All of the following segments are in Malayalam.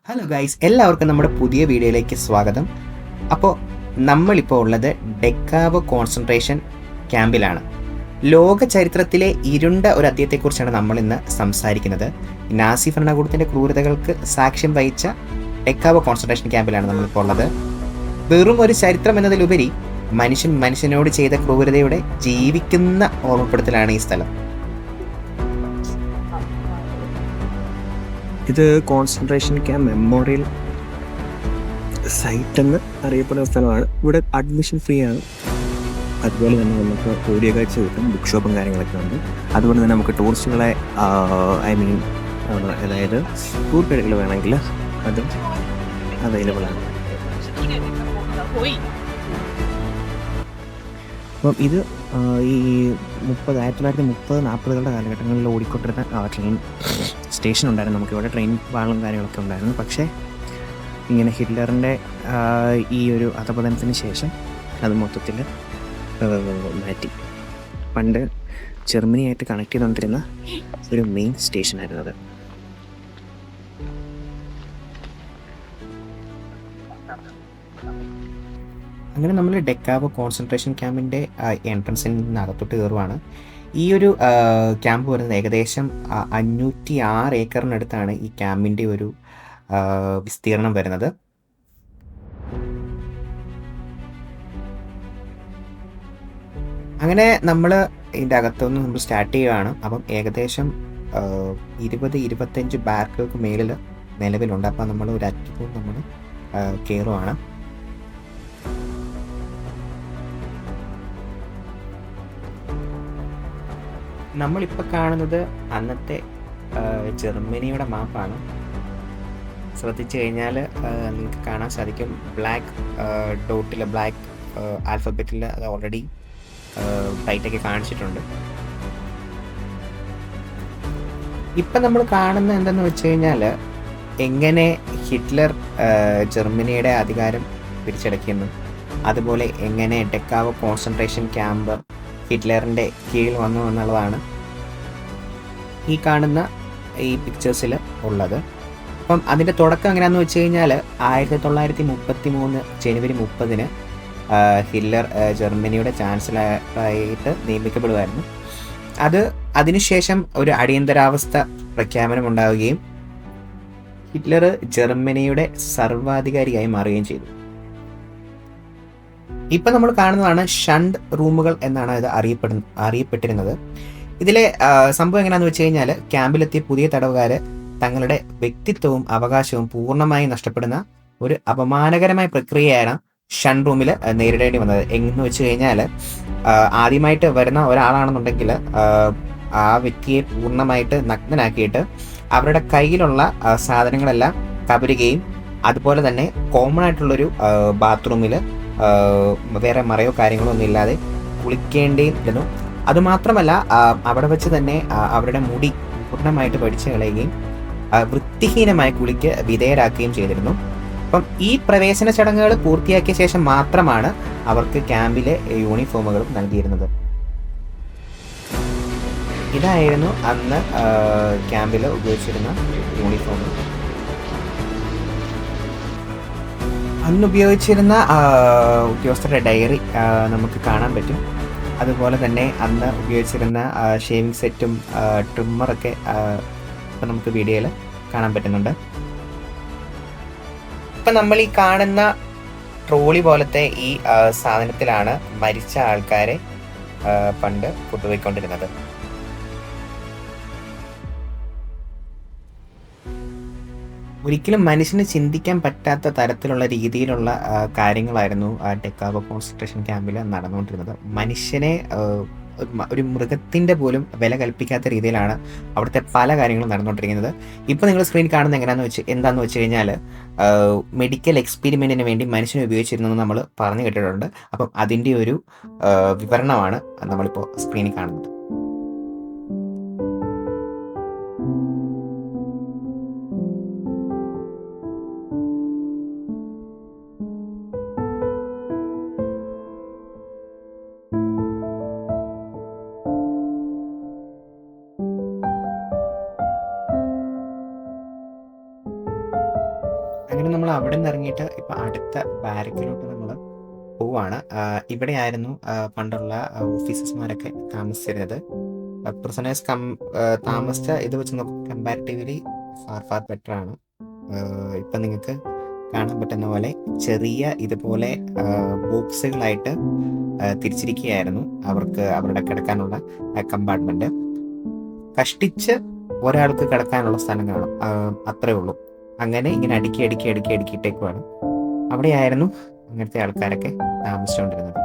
ഹലോ ഗൈസ്, എല്ലാവർക്കും നമ്മുടെ പുതിയ വീഡിയോയിലേക്ക് സ്വാഗതം. അപ്പോൾ നമ്മളിപ്പോൾ ഉള്ളത് ഡെക്കാവോ കോൺസെൻട്രേഷൻ ക്യാമ്പിലാണ്. ലോക ചരിത്രത്തിലെ ഇരുണ്ട ഒരു അധ്യായത്തെക്കുറിച്ചാണ് നമ്മൾ ഇന്ന് സംസാരിക്കുന്നത്. നാസി ഭരണകൂടത്തിൻ്റെ ക്രൂരതകൾക്ക് സാക്ഷ്യം വഹിച്ച ഡെക്കാവോ കോൺസെൻട്രേഷൻ ക്യാമ്പിലാണ് നമ്മളിപ്പോൾ ഉള്ളത്. വെറും ഒരു ചരിത്രം എന്നതിലുപരി മനുഷ്യൻ മനുഷ്യനോട് ചെയ്ത ക്രൂരതയുടെ ജീവിക്കുന്ന ഓർമ്മപ്പെടുത്തലാണ് ഈ സ്ഥലം. ഇത് കോൺസെൻട്രേഷൻ ക്യാമ്പ് മെമ്മോറിയൽ സൈറ്റ് എന്ന് അറിയപ്പെടുന്ന സ്ഥലമാണ്. ഇവിടെ അഡ്മിഷൻ ഫ്രീ ആണ്. അതുപോലെ തന്നെ നമുക്ക് ഓഡിയോ കാഴ്ച കിട്ടും, ബുക്ക് ഷോപ്പും കാര്യങ്ങളൊക്കെ ഉണ്ട്. അതുപോലെ തന്നെ നമുക്ക് ടൂറിസ്റ്റുകളെ അതായത് ടൂർ ഗൈഡുകൾ വേണമെങ്കിൽ അതും അവൈലബിൾ ആണ്. അപ്പം ഇത് ഈ 1930-40 കാലഘട്ടങ്ങളിൽ ഓടിക്കൊണ്ടിരുന്ന ട്രെയിൻ സ്റ്റേഷൻ ഉണ്ടായിരുന്നു. നമുക്കിവിടെ ട്രെയിൻ പാളം കാര്യങ്ങളൊക്കെ ഉണ്ടായിരുന്നു. പക്ഷേ ഇങ്ങനെ ഹിറ്റ്ലറിൻ്റെ ഈ ഒരു അധപതനത്തിന് ശേഷം അത് മൊത്തത്തിൽ മാറ്റി. പണ്ട് ജർമ്മനിയായിട്ട് കണക്ട് ചെയ്തുകൊണ്ടിരുന്ന ഒരു മെയിൻ സ്റ്റേഷനായിരുന്നു അത്. അങ്ങനെ നമ്മൾ ഡെക്കാവോ കോൺസെൻട്രേഷൻ ക്യാമ്പിൻ്റെ എൻട്രൻസിൽ നിന്ന് അകത്തോട്ട് കയറുവാണ്. ഈ ഒരു ക്യാമ്പ് വരുന്നത് ഏകദേശം 506 ഏക്കറിനടുത്താണ് ഈ ക്യാമ്പിൻ്റെ ഒരു വിസ്തീർണം വരുന്നത്. അങ്ങനെ നമ്മൾ ഇതിൻ്റെ അകത്തുനിന്ന് നമ്മൾ സ്റ്റാർട്ട് ചെയ്യുകയാണ്. അപ്പം ഏകദേശം 20-25 ബാരക്കുകൾക്ക് മേളിൽ നിലവിലുണ്ട്. അപ്പം നമ്മൾ ഒരു അറ്റത്ത് നമ്മൾ കയറുവാണ്. നമ്മളിപ്പോൾ കാണുന്നത് അന്നത്തെ ജർമ്മനിയുടെ മാപ്പാണ്. ശ്രദ്ധിച്ചു കഴിഞ്ഞാൽ നിങ്ങൾക്ക് കാണാൻ സാധിക്കും, ബ്ലാക്ക് ഡോട്ടിൽ, ബ്ലാക്ക് ആൽഫബറ്റിൽ അത് ഓൾറെഡി ടൈറ്റൊക്കെ കാണിച്ചിട്ടുണ്ട്. ഇപ്പം നമ്മൾ കാണുന്ന എന്തെന്ന് വെച്ച് കഴിഞ്ഞാൽ എങ്ങനെ ഹിറ്റ്ലർ ജർമ്മനിയുടെ അധികാരം പിടിച്ചടക്കിയെന്നും അതുപോലെ എങ്ങനെ ഡെക്കാവോ കോൺസെൻട്രേഷൻ ക്യാമ്പ് ഹിറ്റ്ലറിൻ്റെ കീഴിൽ വന്നു എന്നുള്ളതാണ് ഈ കാണുന്ന ഈ പിക്ചേഴ്സിൽ ഉള്ളത്. അപ്പം അതിൻ്റെ തുടക്കം എങ്ങനെയാണെന്ന് വെച്ച് കഴിഞ്ഞാൽ 1933 ജനുവരി 30 ഹിറ്റ്ലർ ജർമ്മനിയുടെ ചാൻസലറായിട്ട് നിയമിക്കപ്പെടുമായിരുന്നു. അതിനുശേഷം ഒരു അടിയന്തരാവസ്ഥ പ്രഖ്യാപനം ഉണ്ടാവുകയും ഹിറ്റ്ലർ ജർമ്മനിയുടെ സർവാധികാരിയായി മാറുകയും ചെയ്തു. ഇപ്പം നമ്മൾ കാണുന്നതാണ് ഷണ്ട് റൂമുകൾ എന്നാണ് ഇത് അറിയപ്പെട്ടിരുന്നത്. ഇതിലെ സംഭവം എങ്ങനെയാണെന്ന് വെച്ച് കഴിഞ്ഞാൽ ക്യാമ്പിലെത്തിയ പുതിയ തടവുകാർ തങ്ങളുടെ വ്യക്തിത്വവും അവകാശവും പൂർണ്ണമായി നഷ്ടപ്പെടുന്ന ഒരു അപമാനകരമായ പ്രക്രിയയാണ് ഷണ്ട് റൂമിൽ നേരിടേണ്ടി വന്നത്. എന്ന് വെച്ച് കഴിഞ്ഞാൽ ആദ്യമായിട്ട് വരുന്ന ഒരാളാണെന്നുണ്ടെങ്കിൽ ആ വ്യക്തിയെ പൂർണ്ണമായിട്ട് നഗ്നനാക്കിയിട്ട് അവരുടെ കയ്യിലുള്ള സാധനങ്ങളെല്ലാം കവരുകയും അതുപോലെ തന്നെ കോമൺ ആയിട്ടുള്ളൊരു ബാത്റൂമിൽ വേറെ മറയോ കാര്യങ്ങളോ ഒന്നും ഇല്ലാതെ കുളിക്കേണ്ടിയിരുന്നു. അതുമാത്രമല്ല അവിടെ വെച്ച് തന്നെ അവരുടെ മുടി പൂർണ്ണമായിട്ട് പഠിച്ചു കളയുകയും വൃത്തിഹീനമായ കുളിക്ക് വിധേയരാക്കുകയും ചെയ്തിരുന്നു. അപ്പം ഈ പ്രവേശന ചടങ്ങുകൾ പൂർത്തിയാക്കിയ ശേഷം മാത്രമാണ് അവർക്ക് ക്യാമ്പിലെ യൂണിഫോമുകളും നൽകിയിരുന്നത്. ഇതായിരുന്നു അന്ന് ക്യാമ്പിൽ ഉപയോഗിച്ചിരുന്ന യൂണിഫോം. അന്ന് ഉപയോഗിച്ചിരുന്ന ഉദ്യോഗസ്ഥരുടെ ഡയറി നമുക്ക് കാണാൻ പറ്റും. അതുപോലെ തന്നെ അന്ന് ഉപയോഗിച്ചിരുന്ന ഷേവിംഗ് സെറ്റും ട്രിമ്മറൊക്കെ ഇപ്പം നമുക്ക് വീഡിയോയിൽ കാണാൻ പറ്റുന്നുണ്ട്. ഇപ്പം നമ്മൾ ഈ കാണുന്ന ട്രോളി പോലത്തെ ഈ സാധനത്തിലാണ് മരിച്ച ആൾക്കാരെ പണ്ട് കൊണ്ടുപോയിക്കൊണ്ടിരുന്നത്. ഒരിക്കലും മനുഷ്യന് ചിന്തിക്കാൻ പറ്റാത്ത തരത്തിലുള്ള രീതിയിലുള്ള കാര്യങ്ങളായിരുന്നു ആ ഡെക്കാവോ കോൺസെൻട്രേഷൻ ക്യാമ്പിൽ നടന്നുകൊണ്ടിരുന്നത്. മനുഷ്യനെ ഒരു മൃഗത്തിൻ്റെ പോലും വില കൽപ്പിക്കാത്ത രീതിയിലാണ് അവിടുത്തെ പല കാര്യങ്ങളും നടന്നുകൊണ്ടിരിക്കുന്നത്. ഇപ്പോൾ നിങ്ങൾ സ്ക്രീൻ കാണുന്നത് എന്താണെന്ന് വെച്ച് കഴിഞ്ഞാൽ മെഡിക്കൽ എക്സ്പെരിമെൻറ്റിന് വേണ്ടി മനുഷ്യനെ ഉപയോഗിച്ചിരുന്നെന്ന് നമ്മൾ പറഞ്ഞു കേട്ടിട്ടുണ്ട്. അപ്പം അതിൻ്റെ ഒരു വിവരണമാണ് നമ്മളിപ്പോൾ സ്ക്രീനിൽ കാണുന്നത്. അങ്ങനെ നമ്മൾ അവിടെ നിന്ന് ഇറങ്ങിയിട്ട് ഇപ്പം അടുത്ത ബാരക്കിലോട്ട് നമ്മൾ പോവാണ്. ഇവിടെയായിരുന്നു പണ്ടുള്ള ഓഫീസർമാരൊക്കെ താമസിച്ചിരുന്നത്. പ്രിസണേഴ്സ് താമസിച്ച ഇത് വെച്ച് നോക്കും കമ്പാരിറ്റീവ്ലി ഫാർ ബെറ്റർ ആണ്. ഇപ്പം നിങ്ങൾക്ക് കാണാൻ പറ്റുന്ന പോലെ ചെറിയ ഇതുപോലെ ബോക്സുകളായിട്ട് തിരിച്ചിരിക്കുകയായിരുന്നു അവരുടെ കിടക്കാനുള്ള കമ്പാർട്ട്മെന്റ്. കഷ്ടിച്ച് ഒരാൾക്ക് കിടക്കാനുള്ള സ്ഥലം കാണും, അത്രേ ഉള്ളൂ. അങ്ങനെ ഇങ്ങനെ അടുക്കിയിട്ടേക്കുവാണ്. അവിടെയായിരുന്നു അങ്ങനത്തെ ആൾക്കാരൊക്കെ താമസിച്ചുകൊണ്ടിരുന്നത്.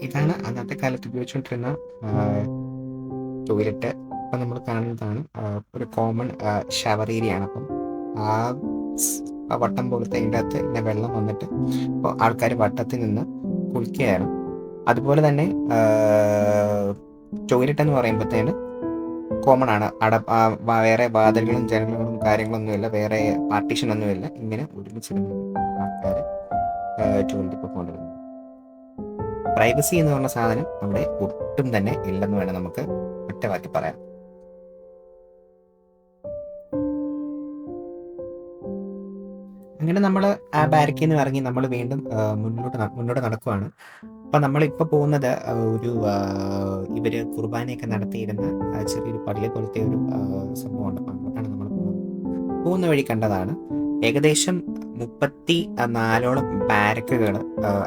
ഇതാണ് അന്നത്തെ കാലത്ത് ഉപയോഗിച്ചുകൊണ്ടിരുന്ന ടോയ്ലറ്റ്. ഇപ്പം നമ്മൾ കാണുന്നതാണ് ഒരു കോമൺ ഷവർ ഏരിയയാണ്. അപ്പം ആ വട്ടം പോലത്തെ അതിൻ്റെ അകത്ത് ഇങ്ങനെ വെള്ളം വന്നിട്ട് ഇപ്പോൾ ആൾക്കാർ വട്ടത്തിൽ നിന്ന് കുളിക്കുകയാണ്. അതുപോലെ തന്നെ ടോയ്ലറ്റ് എന്ന് പറയുമ്പോഴത്തേന് കോമൺ ആണ്. വേറെ വാതിലുകളും ജനലുകളും കാര്യങ്ങളൊന്നുമില്ല, വേറെ പാർട്ടീഷൻ ഒന്നുമില്ല. ഇങ്ങനെ ഒരുമിച്ചിരുന്ന ആൾക്കാർ ടോയ്ലറ്റിൽ പോയിക്കൊണ്ടിരുന്നു. പ്രൈവസി എന്ന് പറഞ്ഞ സാധനം അവിടെ ഒട്ടും തന്നെ ഇല്ലെന്ന് വേണം നമുക്ക് ഒറ്റവാക്കി പറയാം. അങ്ങനെ നമ്മൾ ആ ബാരക്കിൽ നിന്ന് ഇറങ്ങി നമ്മൾ വീണ്ടും മുന്നോട്ട് നടക്കുവാണ്. അപ്പം നമ്മളിപ്പോൾ പോകുന്നത് ഒരു ഇവർ കുർബാനയൊക്കെ നടത്തിയിരുന്ന ചെറിയൊരു പള്ളി പോലത്തെ ഒരു സംഭവമുണ്ട്. അപ്പം അങ്ങോട്ടാണ് നമ്മൾ പോകുന്ന വഴി കണ്ടതാണ്. ഏകദേശം 34ഓളം ബാരക്കുകൾ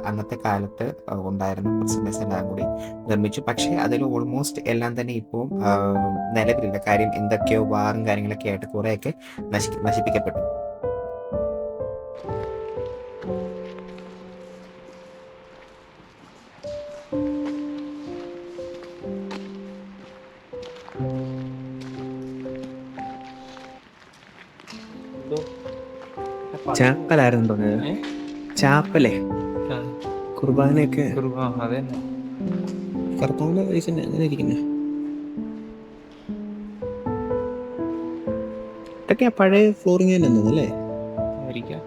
അന്നത്തെ കാലത്ത് ഉണ്ടായിരുന്നു. പ്രിസണേഴ്സ് എല്ലാം കൂടി നിർമ്മിച്ചു. പക്ഷേ അതിൽ ഓൾമോസ്റ്റ് എല്ലാം തന്നെ ഇപ്പോൾ നിലവിലില്ല. കാര്യം എന്തൊക്കെയോ വാറും കാര്യങ്ങളൊക്കെ ആയിട്ട് കുറേയൊക്കെ നശിപ്പിക്കപ്പെട്ടു. ചാപ്പലായിരുന്നു തോന്നുന്നത്. ചാപ്പലേ കുർബാനയൊക്കെ കർത്താവിന്റെ പൈസ അങ്ങനെ ഇരിക്കുന്നത്. ഇതൊക്കെ പഴയ ഫ്ലോറിങ് തന്നെ തോന്നുന്നല്ലേ? ആയിരിക്കാം.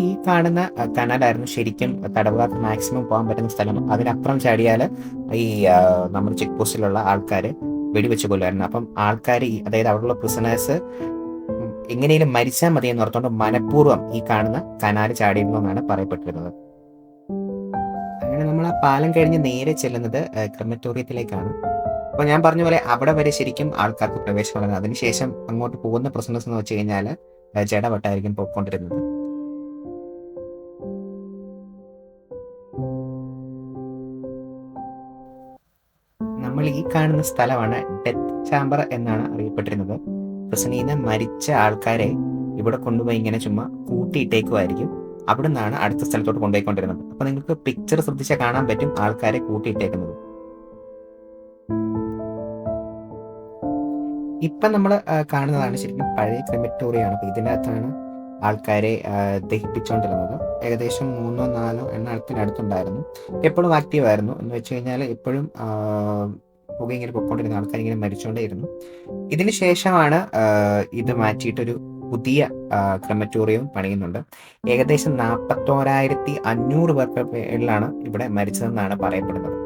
ഈ കാണുന്ന കനാലായിരുന്നു ശരിക്കും തടവുകാർക്ക് മാക്സിമം പോകാൻ പറ്റുന്ന സ്ഥലം. അതിനപ്പുറം ചാടിയാൽ ഈ നമ്മുടെ ചെക്ക് പോസ്റ്റിലുള്ള ആൾക്കാർ വെടിവെച്ച് കൊല്ലുമായിരുന്നു. അപ്പം ആൾക്കാർ അതായത് അവിടെയുള്ള പ്രിസണേഴ്സ് എങ്ങനെയും മരിച്ചാൽ മതി എന്ന് ഓർത്തുകൊണ്ട് മനഃപൂർവ്വം ഈ കാണുന്ന കനാല് ചാടിയിരുന്നു എന്നാണ് പറയപ്പെട്ടിരുന്നത്. അങ്ങനെ നമ്മൾ ആ പാലം കഴിഞ്ഞ് നേരെ ചെല്ലുന്നത് ക്രിമറ്റോറിയത്തിലേക്കാണ്. അപ്പോൾ ഞാൻ പറഞ്ഞ പോലെ അവിടെ വരെ ശരിക്കും ആൾക്കാർക്ക് പ്രവേശനമാണ്. അതിനുശേഷം അങ്ങോട്ട് പോകുന്ന പ്രിസണേഴ്സ് എന്ന് വെച്ച് കഴിഞ്ഞാൽ ജഡവട്ടായിരിക്കും പോയിക്കൊണ്ടിരുന്നത്. നമ്മൾ ഈ കാണുന്ന സ്ഥലമാണ് ഡെത്ത് ചാമ്പർ എന്നാണ് അറിയപ്പെട്ടിരുന്നത്. പ്രസന്നീന്ന് മരിച്ച ആൾക്കാരെ ഇവിടെ കൊണ്ടുപോയി ഇങ്ങനെ ചുമ്മാ കൂട്ടിയിട്ടേക്കുമായിരിക്കും. അവിടെ നിന്നാണ് അടുത്ത സ്ഥലത്തോട്ട് കൊണ്ടുപോയിക്കൊണ്ടിരുന്നത്. അപ്പൊ നിങ്ങൾക്ക് പിക്ചർ ശ്രദ്ധിച്ചാൽ കാണാൻ പറ്റും ആൾക്കാരെ കൂട്ടിയിട്ടേക്കുന്നത്. ഇപ്പം നമ്മൾ കാണുന്നതാണ് ശരിക്കും പഴയ ക്രിമറ്റോറിയാണ്. അപ്പൊ ഇതിനകത്താണ് ആൾക്കാരെ ദഹിപ്പിച്ചുകൊണ്ടിരുന്നത്. ഏകദേശം 3-4 എണ്ണത്തിനടുത്തുണ്ടായിരുന്നു. എപ്പോഴും ആക്റ്റീവ് ആയിരുന്നു. എന്ന് വെച്ച് കഴിഞ്ഞാൽ എപ്പോഴും പുക ഇങ്ങനെ പൊയ്ക്കൊണ്ടിരുന്ന ആൾക്കാർ ഇങ്ങനെ മരിച്ചുകൊണ്ടേയിരുന്നു. ഇതിന് ശേഷമാണ് ഇത് മാറ്റിയിട്ടൊരു പുതിയ ക്രിമറ്റോറിയം പണിയുന്നുണ്ട്. ഏകദേശം 41,500 പേർക്ക് പേരിലാണ് ഇവിടെ മരിച്ചതെന്നാണ് പറയപ്പെടുന്നത്.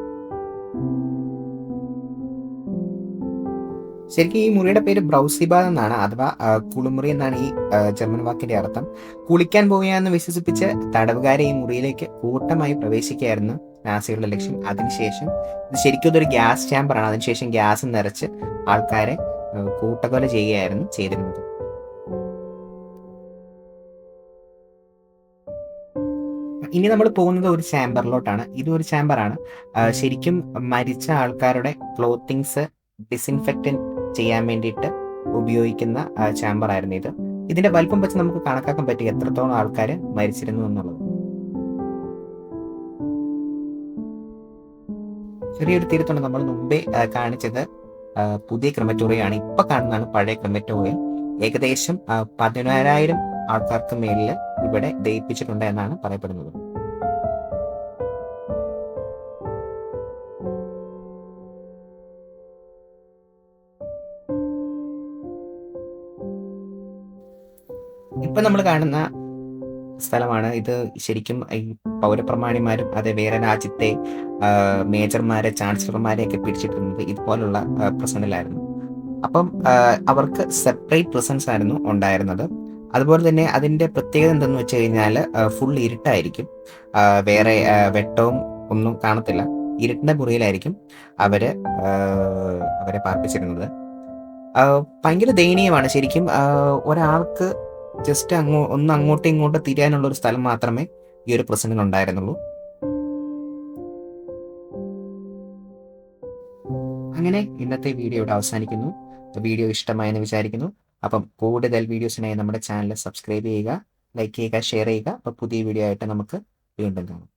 ശരിക്കും ഈ മുറിയുടെ പേര് ബ്രൗസിബാ എന്നാണ്, അഥവാ കുളിമുറി എന്നാണ് ഈ ജർമ്മൻ വാക്കിന്റെ അർത്ഥം. കുളിക്കാൻ പോവുകയെന്ന് വിശ്വസിപ്പിച്ച് തടവുകാരെ ഈ മുറിയിലേക്ക് കൂട്ടമായി പ്രവേശിക്കുകയായിരുന്നു നാസികളുടെ ലക്ഷ്യം. അതിനുശേഷം ഇത് ശരിക്കും ഇതൊരു ഗ്യാസ് ചാമ്പറാണ്. അതിനുശേഷം ഗ്യാസ് നിറച്ച് ആൾക്കാരെ കൂട്ടക്കൊല ചെയ്യുകയായിരുന്നു ചെയ്തിരുന്നത്. ഇനി നമ്മൾ പോകുന്നത് ഒരു ചാമ്പറിലോട്ടാണ്. ഇതൊരു ചാമ്പറാണ്. ശരിക്കും മരിച്ച ആൾക്കാരുടെ ക്ലോത്തിങ്സ് ഡിസിൻഫെക്റ്റൻ ചെയ്യാൻ വേണ്ടിയിട്ട് ഉപയോഗിക്കുന്ന ചാമ്പർ ആയിരുന്നു ഇത്. ഇതിന്റെ വലിപ്പം വെച്ച് നമുക്ക് കണക്കാക്കാൻ പറ്റും എത്രത്തോളം ആൾക്കാർ മരിച്ചിരുന്നു എന്നുള്ളത്. ചെറിയൊരു തിരുത്തുണ്ട്. നമ്മൾ മുമ്പേ കാണിച്ചത് പുതിയ ക്രിമറ്റോറിയാണ്. ഇപ്പൊ കാണുന്നതാണ് പഴയ ക്രിമറ്റോറിയം. ഏകദേശം 14,000 ആൾക്കാർക്ക് മേലിൽ ഇവിടെ ദയിപ്പിച്ചിട്ടുണ്ട് എന്നാണ് പറയപ്പെടുന്നത്. ഇപ്പൊ നമ്മൾ കാണുന്ന സ്ഥലമാണ് ഇത്. ശരിക്കും ഈ പൗരപ്രമാണിമാരും അതെ വേറെ രാജ്യത്തെ മേജർമാരെ ചാൻസലർമാരെയൊക്കെ പിടിച്ചിട്ടുള്ളത് ഇതുപോലുള്ള പ്രസന്റിലായിരുന്നു. അപ്പം അവർക്ക് സെപ്പറേറ്റ് പ്രസൻസ് ആയിരുന്നു ഉണ്ടായിരുന്നത്. അതുപോലെ തന്നെ അതിൻ്റെ പ്രത്യേകത എന്തെന്ന് വെച്ച് കഴിഞ്ഞാൽ ഫുൾ ഇരുട്ടായിരിക്കും. വേറെ വെട്ടവും ഒന്നും കാണത്തില്ല. ഇരുട്ടിൻ്റെ മുറിയിലായിരിക്കും അവരെ പാർപ്പിച്ചിരുന്നത്. ഭയങ്കര ദയനീയമാണ് ശരിക്കും. ഒരാൾക്ക് ജസ്റ്റ് ഒന്ന് അങ്ങോട്ടും ഇങ്ങോട്ടും തിരിയാനുള്ള ഒരു സ്ഥലം മാത്രമേ ഈ ഒരു പ്രസന്റിൽ ഉണ്ടായിരുന്നുള്ളൂ. അങ്ങനെ ഇന്നത്തെ വീഡിയോ ഇവിടെ അവസാനിക്കുന്നു. വീഡിയോ ഇഷ്ടമായെന്ന് വിചാരിക്കുന്നു. അപ്പം കൂടുതൽ വീഡിയോസിനായി നമ്മുടെ ചാനൽ സബ്സ്ക്രൈബ് ചെയ്യുക, ലൈക്ക് ചെയ്യുക, ഷെയർ ചെയ്യുക. അപ്പോൾ പുതിയ വീഡിയോ ആയിട്ട് നമുക്ക് വീണ്ടും കാണാം.